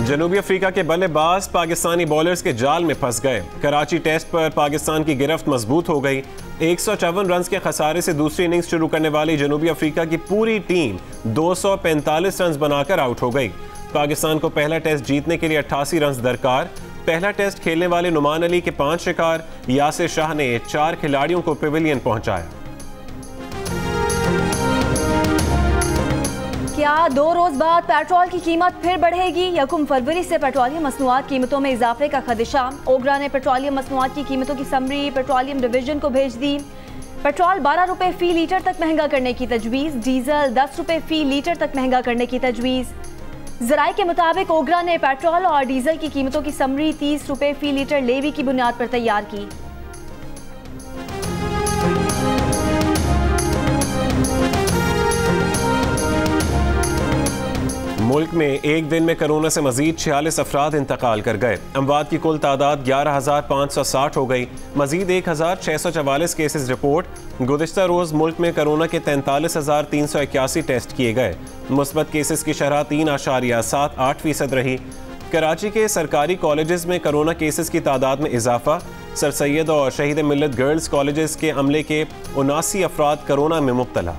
जनूबी अफ्रीका के बल्लेबाज पाकिस्तानी बॉलर्स के जाल में फंस गए। कराची टेस्ट पर पाकिस्तान की गिरफ्त मजबूत हो गई। 154 रन के खसारे से दूसरी इनिंग्स शुरू करने वाली जनूबी अफ्रीका की पूरी टीम 245 रन बनाकर आउट हो गई। पाकिस्तान को पहला टेस्ट जीतने के लिए 88 रन दरकार। पहला टेस्ट खेलने वाले नुमान अली के 5 शिकार, यासिर शाह ने 4 खिलाड़ियों को पेविलियन पहुंचाया। क्या 2 रोज बाद पेट्रोल की कीमत फिर बढ़ेगी? 1 फरवरी से पेट्रोलियम मसनूआत कीमतों में इजाफे का खदशा। ओगरा ने पेट्रोलियम मसनूआत की कीमतों की समरी पेट्रोलियम डिवीजन को भेज दी। पेट्रोल 12 रुपए फी लीटर तक महंगा करने की तजवीज़। डीजल 10 रुपए फी लीटर तक महंगा करने की तजवीज़। ज़राए के मुताबिक ओगरा ने पेट्रोल और डीजल की कीमतों की समरी 30 रुपए फी लीटर लेवी की बुनियाद पर तैयार की। मुल्क में एक दिन में कोरोना से मजीद 46 अफराद इंतकाल कर गए। अमवात की कुल तादाद 11,560 हो गई। मजीद 1,644 केसेस रिपोर्ट। गुज़िश्ता रोज़ मुल्क में कोरोना के 43,381 टेस्ट किए गए। मुस्बत केसेस की शरह 3.78% रही। कराची के सरकारी कॉलेजेस में कोरोना केसेस की तादाद में इजाफा। सर सैयद और शहीद मिल्लत गर्ल्स कॉलेजेस के अमले के 79 अफराद कोरोना में मुब्तला।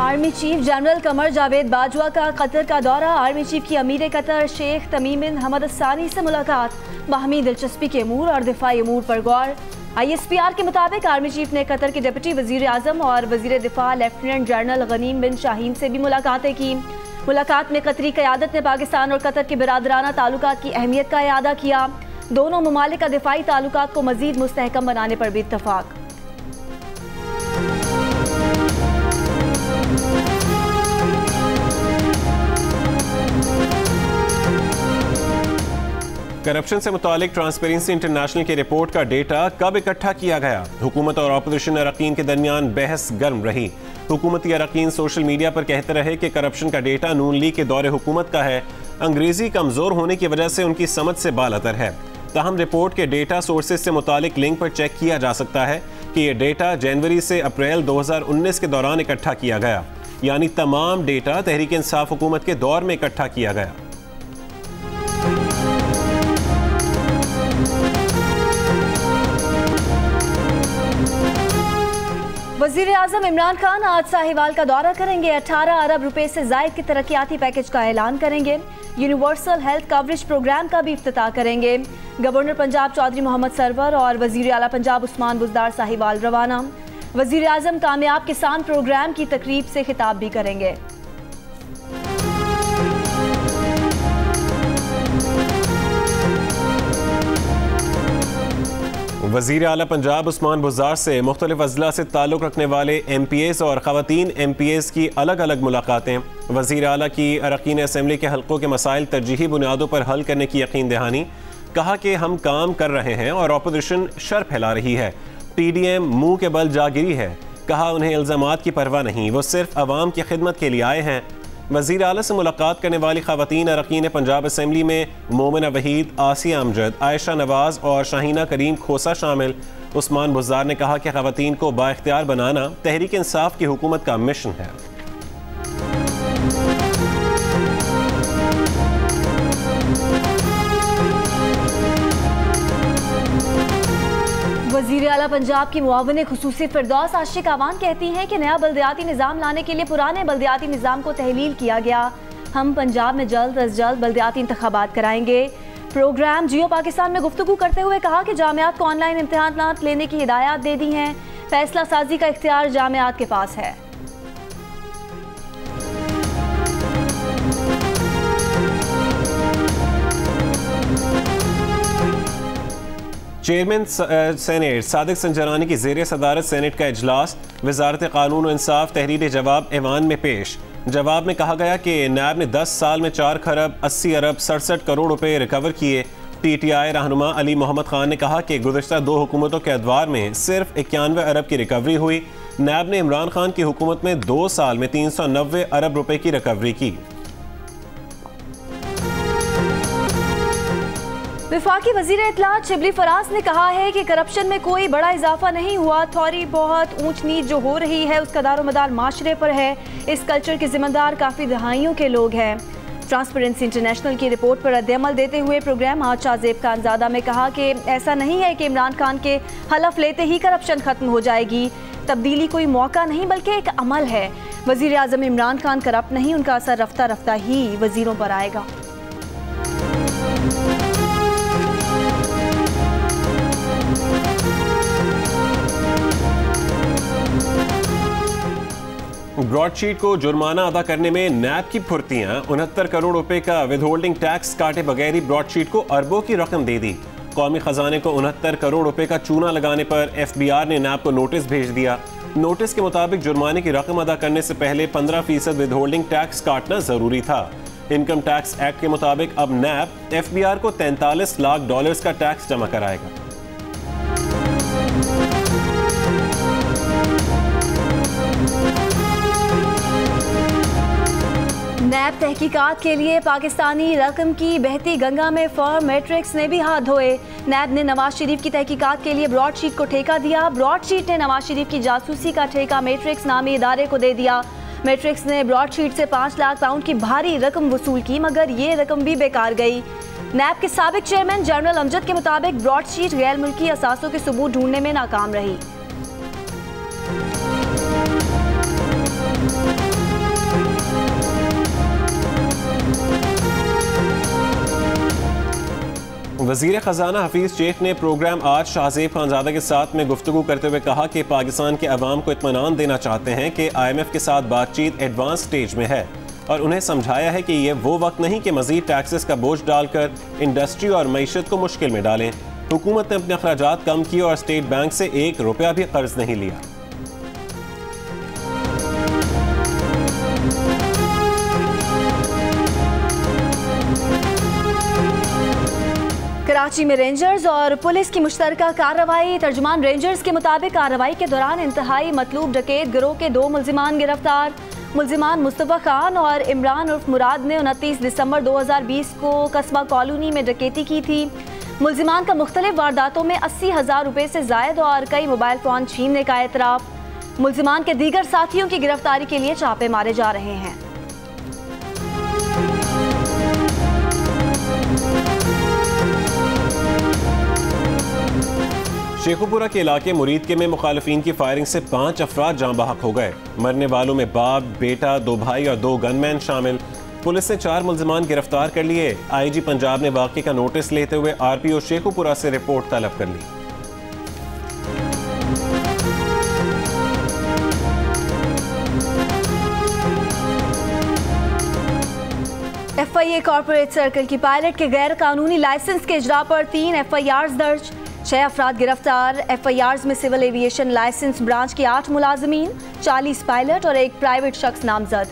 Army chief general Qamar Javed Bajwa का कतर का दौरा। आर्मी चीफ की अमीर कतर शेख तमीम बिन हमद सानी से मुलाकात। बाहमी दिलचस्पी के अमूर और दिफाई अमूर पर गौर। ISPR के मुताबिक आर्मी चीफ ने कतर के डिप्टी वजीर आजम और वजीर दिफा लेफ्टिनेंट जनरल गनीम बिन शाहीन से भी मुलाकातें की। मुलाकात में कतरी क़यादत ने पाकिस्तान और कतर के बिरादराना ताल्लुकात की अहमियत का इआदा किया। दोनों ममालिक का दिफाई ताल्लुकात को मजीद मुस्तहकम बनाने पर भी इत्तफाक। करप्शन से मुतालिक ट्रांसपेरेंसी इंटरनेशनल की रिपोर्ट का डेटा कब इकट्ठा किया गया? हुकूमत और अपोजिशन अरकान के दरमियान बहस गर्म रही। हुकूमती अरकान सोशल मीडिया पर कहते रहे कि करप्शन का डेटा नून लीग के दौरे हुकूमत का है। अंग्रेजी कमजोर होने की वजह से उनकी समझ से बालतर है। ताहम रिपोर्ट के डेटा सोर्सेज से मुतालिक लिंक पर चेक किया जा सकता है कि यह डेटा जनवरी से अप्रैल 2019 के दौरान इकट्ठा किया गया, यानी तमाम डेटा तहरीक इंसाफ हुकूमत के दौर में इकट्ठा किया गया। वज़ीर आज़म इमरान खान आज साहिवाल का दौरा करेंगे। 18 अरब रुपए से ज़ायद के तरक्याती पैकेज का ऐलान करेंगे। यूनिवर्सल हेल्थ कवरेज प्रोग्राम का भी इफ्तिताह करेंगे। गवर्नर पंजाब चौधरी मोहम्मद सरवर और वज़ीर आला पंजाब उस्मान बुज़दार साहिवाल रवाना। वज़ीर आज़म कामयाब किसान प्रोग्राम की तकरीब से खिताब भी करेंगे। वज़ीर आला पंजाब उस्मान बुज़दार से मुख्तलिफ अज़ला से ताल्लुक़ रखने वाले MPAs और ख़वातीन MPAs की अलग अलग मुलाकातें। वज़ीर आला की अरकान असम्बली के हल्कों के मसाइल तरजीही बुनियादों पर हल करने की यकीन दहानी। कहा कि हम काम कर रहे हैं और अपोजिशन शर फैला रही है। PDM मुंह के बल जागिरी है। कहा उन्हें इल्ज़ामात की परवाह नहीं, वो सिर्फ अवाम की खिदमत के लिए आए हैं। वज़ीर आला से मुलाकात करने वाली ख़वातीन अरकान पंजाब असम्बली में मोमिना वहीद, आसिया अमजद, आयशा नवाज और शाहीना करीम खोसा शामिल। उस्मान बुज़दार ने कहा कि ख़वातीन को बाइख्तियार बनाना तहरीक इंसाफ की हुकूमत का मिशन है। वज़ीर आला पंजाब की मुआविन खुसूसी फिरदौस आशिक आवान कहती हैं कि नया बल्दियाती निज़ाम लाने के लिए पुराने बल्दियाती निज़ाम को तहलील किया गया। हम पंजाब में जल्द अज जल्द बल्दियाती इंतखाबात कराएंगे। प्रोग्राम जियो पाकिस्तान में गुफ्तगू करते हुए कहा कि जामियात को ऑनलाइन इम्तिहानात लेने की हिदायत दे दी हैं। फैसला साजी का इख्तियार जामियात के पास है। चेयरमैन सेनेट सादिक संजरानी की ज़ेर सदारत सेनेट का इजलास। वज़ारत कानून और इंसाफ तहरीर जवाब ऐवान में पेश। जवाब में कहा गया कि नैब ने 10 साल में 4 खरब 80 अरब 67 करोड़ रुपए रिकवर किए। PTI रहनुमा अली मोहम्मद खान ने कहा कि गुज़िश्ता 2 हुकूमतों के अदवार में सिर्फ 91 अरब की रिकवरी हुई। नैब ने इमरान खान की हुकूमत में 2 साल में 390 अरब रुपए की रिकवरी की। वफाकी वजीर इत्तलात शिबली फराज ने कहा है कि करप्शन में कोई बड़ा इजाफा नहीं हुआ, थोड़ी बहुत ऊंच नीच जो हो रही है उसका दारोमदार माशरे पर है। इस कल्चर के जिम्मेदार काफ़ी दहाइयों के लोग हैं। ट्रांसपेरेंसी इंटरनेशनल की रिपोर्ट पर रद्द-ए-अमल देते हुए प्रोग्राम आज शाहजेब खानजादा में कहा कि ऐसा नहीं है कि इमरान खान के हलफ लेते ही करप्शन खत्म हो जाएगी। तब्दीली कोई मौका नहीं बल्कि एक अमल है। वजीर आज़म इमरान खान करप्ट नहीं, उनका असर रफ्ता रफ्ता ही वजीरों पर आएगा। ब्रॉडशीट को जुर्माना अदा करने में नैब की फुर्तियां। 69 करोड़ रुपए का विदहोल्डिंग टैक्स काटे बगैर ही ब्रॉडशीट को अरबों की रकम दे दी। कौमी खजाने को 69 करोड़ रुपए का चूना लगाने पर FBR ने नैब को नोटिस भेज दिया। नोटिस के मुताबिक जुर्माने की रकम अदा करने से पहले 15% विदहोल्डिंग टैक्स काटना जरूरी था। इनकम टैक्स एक्ट के मुताबिक अब नैब FBR को $43 लाख का टैक्स जमा कराएगा। नैब तहकीकात के लिए पाकिस्तानी रकम की बहती गंगा में फर्म मैट्रिक्स ने भी हाथ धोए। नैब ने नवाज शरीफ की तहकीकात के लिए ब्रॉडशीट को ठेका दिया। ब्रॉडशीट ने नवाज शरीफ की जासूसी का ठेका मैट्रिक्स नामी इदारे को दे दिया। मैट्रिक्स ने ब्रॉडशीट से 5 लाख पाउंड की भारी रकम वसूल की, मगर ये रकम भी बेकार गई। नैब के साबिक चेयरमैन जनरल अमजद के मुताबिक ब्रॉडशीट गैर मुल्की असासों के सबूत ढूंढने में नाकाम रही। वज़ीर ख़जाना हफीज़ शेख ने प्रोग्राम आज शाहजेब खानजादा के साथ में गुफ्तगू करते हुए कहा कि पाकिस्तान के अवाम को इत्मीनान देना चाहते हैं कि IMF के साथ बातचीत एडवांस स्टेज में है और उन्हें समझाया है कि ये वो वक्त नहीं कि मज़ीद टैक्सेस का बोझ डालकर इंडस्ट्री और मईशत को मुश्किल में डालें। हुकूमत ने अपने अखराजात कम किए और स्टेट बैंक से 1 रुपया भी कर्ज नहीं लिया। कराची में रेंजर्स और पुलिस की मुश्तरका कार्रवाई। तर्जुमान रेंजर्स के मुताबिक कार्रवाई के दौरान इंतहाई मतलूब डकैत गिरोह के 2 मुल्जिमान गिरफ्तार। मुल्जिमान मुस्तफ़ा खान और इमरान उर्फ मुराद ने 29 दिसंबर 2020 को कस्बा कॉलोनी में डकैती की थी। मुल्जिमान का मुख्तलिफ वारदातों में 80,000 रुपये से जायद और कई मोबाइल फ़ोन छीनने का एतराफ़। मुल्जिमान के दीगर साथियों की गिरफ्तारी के लिए छापे मारे जा रहे हैं। शेखुपुरा के इलाके मुरीदके में मुखालिफिन की फायरिंग से 5 अफराद जाँ बहक हो गए। मरने वालों में बाप, बेटा, 2 भाई और 2 गनमैन शामिल। पुलिस ने 4 मुल्जिमान गिरफ्तार कर लिए। IG पंजाब ने वाक़े का नोटिस लेते हुए RPO शेखुपुरा से रिपोर्ट तलब कर ली। FIA कॉर्पोरेट सर्कल की पायलट के गैर कानूनी लाइसेंस के इजरा पर 3 FIRs दर्ज, 6 अफराद गिरफ्तार। FIRs में सिविल एविएशन लाइसेंस ब्रांच के 8 मुलाजमीन, 40 पायलट और 1 प्राइवेट शख्स नामजद।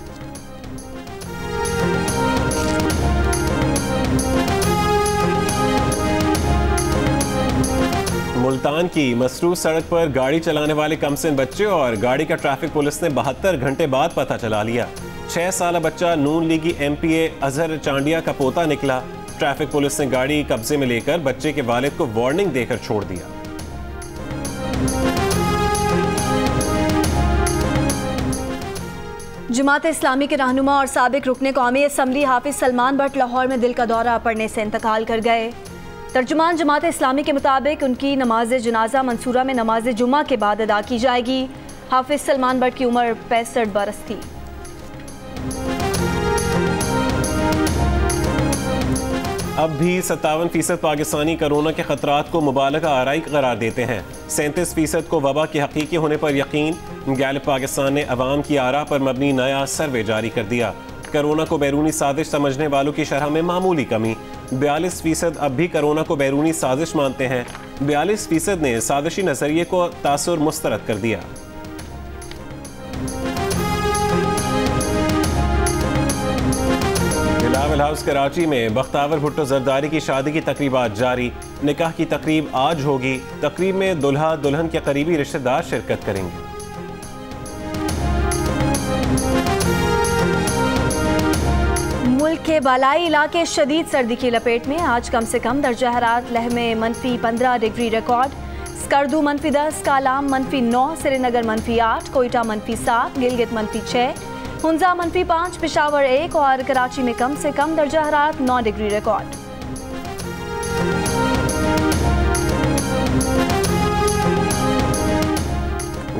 मुल्तान की मसरूफ सड़क पर गाड़ी चलाने वाले कमसिन बच्चे और गाड़ी का ट्रैफिक पुलिस ने 72 घंटे बाद पता चला लिया। 6 साला बच्चा नून लीगी MPA अजहर चांडिया का पोता निकला। ट्रैफिक पुलिस ने गाड़ी कब्जे में लेकर बच्चे के वालिद को वार्निंग देकर छोड़ दिया। जमात इस्लामी के रहनुमा और साबिक रुकने कौमी असम्बली हाफिज सलमान भट्ट लाहौर में दिल का दौरा पड़ने से इंतकाल कर गए। तर्जुमान जमात इस्लामी के मुताबिक उनकी नमाज जनाजा मंसूरा में नमाज जुमा के बाद अदा की जाएगी। हाफिज सलमान भट्ट की उम्र 65 बरस थी। अब भी 57% पाकिस्तानी कोरोना के खतरात को मुबालगा आराई करार देते हैं। 37% को वबा के हकीकी होने पर यकीन। गैलिब पाकिस्तान ने अवाम की आरा पर मबनी नया सर्वे जारी कर दिया। कोरोना को बैरूनी साजिश समझने वालों की शरह में मामूली कमी। 42% अब भी कोरोना को बैरूनी साजिश मानते हैं। 42% ने साजिशी नजरिए को तासुर मुस्तरद कर दिया। बिलावल हाउस कराची में बख्तावर भुट्टो जरदारी की शादी की तकरीबात जारी। निकाह की तकरीब आज होगी। तकरीब में दुल्हा दुल्हन के करीबी रिश्तेदार शिरकत करेंगे। मुल्क मुल्क के बालाई इलाके शदीद सर्दी की लपेट में। आज कम से कम दर्जा हरारत लेह में -15 डिग्री रिकॉर्ड। स्कर्दू -10, कालाम -9, श्रीनगर -8, कोयटा -7, गिलगित -6, हुंजा -5, पेशावर 1 और कराची में कम से कम दर्जा हरारत 9 डिग्री रिकॉर्ड।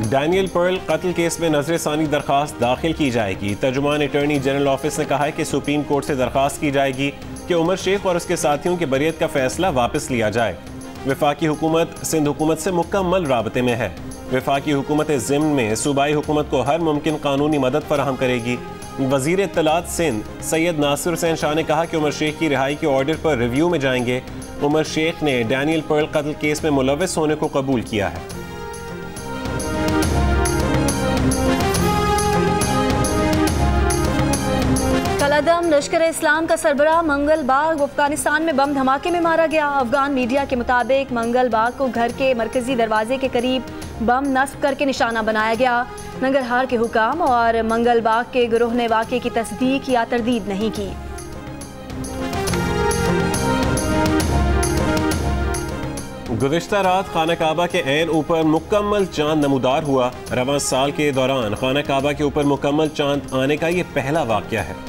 डैनियल पर्ल कत्ल केस में नजरसानी दरखास्त दाखिल की जाएगी। तर्जुमान अटॉर्नी जनरल ऑफिस ने कहा है कि सुप्रीम कोर्ट से दरखास्त की जाएगी कि उमर शेख और उसके साथियों की बरियत का फैसला वापस लिया जाए। वफाकी हुकूमत सिंध हुकूमत से मुकम्मल राबते में है। वफाकी हुकूमत ज़िम्न में सूबाई हुकूमत को हर मुमकिन कानूनी मदद फराहम करेगी। वज़ीर इत्तलात सिंध सैयद नासिर हुसैन शाह ने कहा कि उमर शेख की रिहाई के ऑर्डर पर रिव्यू में जाएंगे। उमर शेख ने डैनियल पर्ल कत्ल केस में मुलव्वस होने को कबूल किया है। कलअदम लश्कर इस्लाम का सरबराह मंगल बाग अफगानिस्तान में बम धमाके में मारा गया। अफगान मीडिया के मुताबिक मंगल बाग को घर के मरकजी दरवाजे के करीब बम नस्ब करके निशाना बनाया गया। नंगरहार के हुकाम और मंगल बाग के गिरोह ने वाक़े की तस्दीक या तरदीद नहीं की। गुज़िश्ता रात खाना काबा के ऐन ऊपर मुकम्मल चांद नमूदार हुआ। रवां साल के दौरान खाना काबा के ऊपर मुकम्मल चांद आने का ये पहला वाक़या है।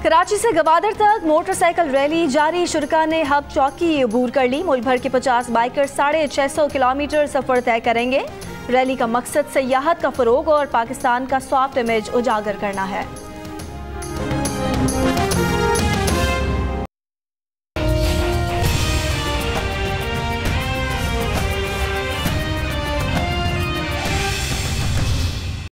कराची से गवादर तक मोटरसाइकिल रैली जारी। शुरका ने हब चौकी अबूर कर ली। मुल्क भर के 50 बाइकर 650 किलोमीटर सफर तय करेंगे। रैली का मकसद सयाहत का फरोग और पाकिस्तान का सॉफ्ट इमेज उजागर करना है।